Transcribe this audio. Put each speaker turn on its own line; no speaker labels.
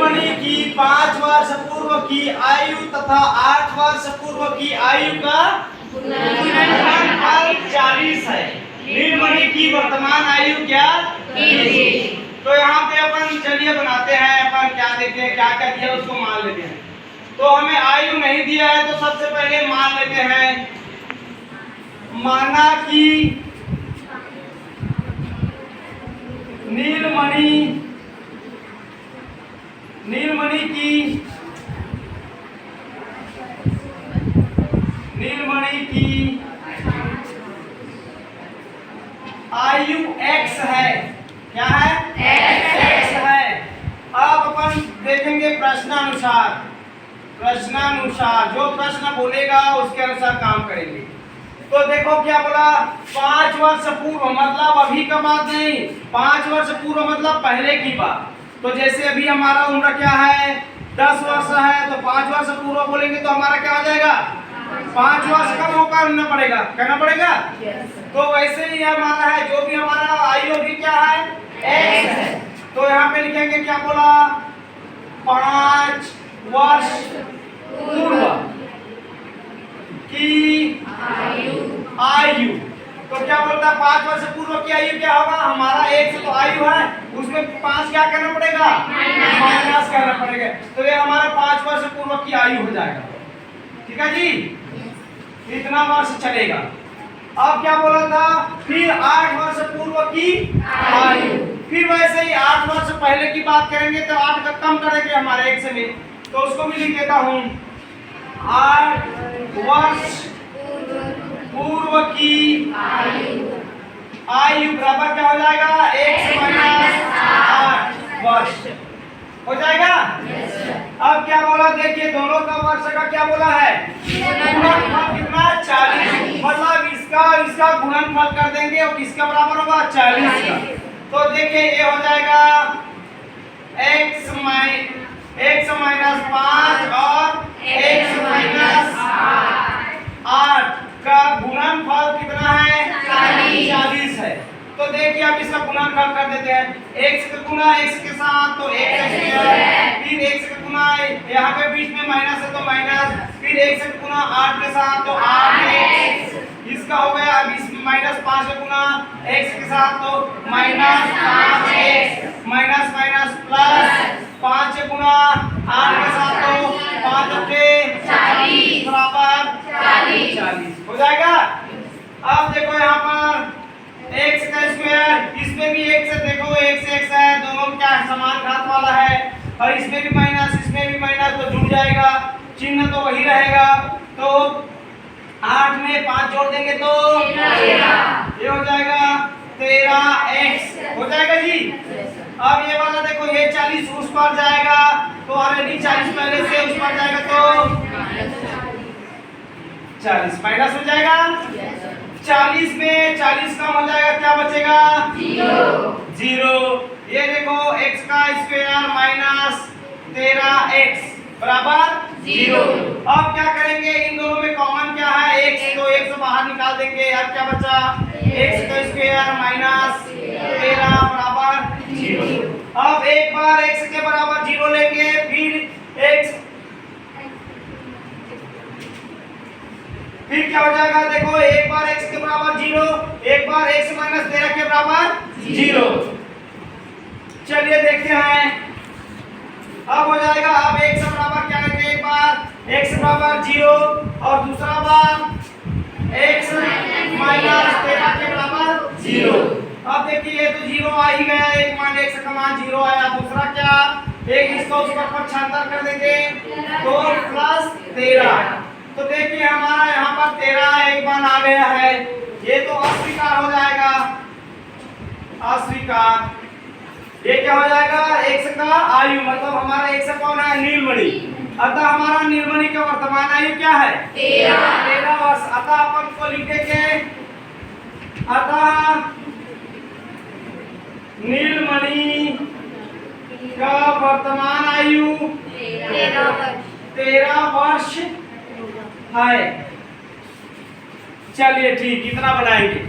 नीलमणि की 5 वर्ष पूर्व की आयु तथा 8 वर्ष पूर्व की आयु का गुणनफल 40 है। नीलमणि की वर्तमान आयु क्या? 30। तो यहाँ पे अपन चलिए बनाते हैं, अपन क्या देखते हैं, क्या क्या दिया उसको मान लेते हैं। तो हमें आयु नहीं दिया है तो सबसे पहले मान लेते हैं, माना कि नीलमणि की आयु x है। क्या है? x है। अब अपन देखेंगे प्रश्नानुसार जो प्रश्न बोलेगा उसके अनुसार काम करेंगे। तो देखो क्या बोला, 5 वर्ष पूर्व मतलब अभी का बात नहीं, 5 वर्ष पूर्व मतलब पहले की बात। तो जैसे अभी हमारा उम्र क्या है, 10 वर्ष है, तो 5 वर्ष पूर्व बोलेंगे तो हमारा क्या हो जाएगा, 5 वर्ष कम होकर कहना पड़ेगा। तो वैसे ही हमारा है, जो भी हमारा आयु अभी क्या है, x है। तो यहाँ पे लिखेंगे क्या बोला, 5 वर्ष पूर्व की आयु। तो क्या बोलता है, 5 वर्ष पूर्व की आयु क्या होगा, हमारा x तो आयु है, उसमें 5 क्या करना पड़ेगा, माइनस करना पड़ेगा। तो ये हमारा 5 वर्ष पूर्व की आयु हो जाएगा। ठीक है जी, इतना वर्ष चलेगा। अब क्या बोला था, फिर 8 वर्ष पूर्व की आयु। फिर वैसे ही 8 वर्ष पहले की बात करेंगे तो 8 का कम करेंगे हमारे x में, तो उसको भी लिख देता हूँ, 8 वर्ष पूर्व की आयु बराबर क्या हो जाएगा, x माइनस 8 वर्ष हो जाएगा। अब क्या बोला, देखिए दोनों का वर्ष का क्या बोला है, गुणनफल कितना, 40। मतलब इसका गुणनफल कर देंगे और किसका बराबर होगा, 40 का। तो देखिए ये हो जाएगा x माइनस 5 और x माइनस 8 का गुणनफल कितना है, 40 है। तो देखिए आप इसका गुणनफल कर देते हैं, x का गुना x के साथ तो x स्क्वायर, फिर x का गुना यहाँ पे बीच में माइनस है तो माइनस, फिर x का गुना 8 के साथ तो 8x, इसका हो गया। अब इस माइनस 5 का गुना x के साथ तो minus 5x, minus minus plus 5 का गुना 8 के साथ तो 5 के 40 बराबर 40 हो जाएगा। अब देखो यहाँ पर x का स्क्वायर, इसमें भी x है, देखो x है, दोनों क्या समान घात वाला है, और इसमें भी माइनस इसमें भी माइनस, तो जुड़ जाएगा, चिन्ह तो वही रहेगा। तो 8 में 5 जोड़ देंगे तो ये हो जाएगा 13x हो जाएगा जी। अब ये वाला देखो, ये 40 उस पर जाएगा तो ऑलरेडी 40 पहले से उस पर जाएगा तो 40 माइनस हो जाएगा। 40 में 40 कम हो जाएगा, क्या बचेगा, 0। ये देखो x का स्क्वायर माइनस 13x बराबर 0। अब क्या करेंगे, इन दोनों में कॉमन क्या है, x, तो x से बाहर निकाल देंगे। अब क्या बचा, x का स्क्वायर माइनस 13 बराबर 0। अब एक बार x के बराबर 0 लेंगे, फिर क्या हो जाएगा, देखो एक बार x के बराबर 0, एक बार x माइनस 13 के बराबर 0। चलिए देखते हैं, अब हो जाएगा। अब x बराबर क्या लेंगे, एक बार x बराबर 0 और दूसरा बार x माइनस 13 के बराबर 0। अब देखिए ये तो 0 आ ही गया, एक मान x का मान 0 आया, दूसरा क्या, एक इसको उस पर पक्षांतर कर देंगे तो प्लस 13। तो देखिए हमारा यहाँ पर 13 एक मान आ गया है, ये तो अस्वीकार हो जाएगा, अस्वीकार। ये क्या हो जाएगा, x का आयु मतलब हमारा x कौन है, नीलमणि। अतः हमारा नीलमणि का वर्तमान आयु क्या है, 13 वर्ष। अतः अपन को लिख देंगे, अतः नीलमणि का वर्तमान आयु 13 वर्ष है। चलिए ठीक, इतना बनाएंगे।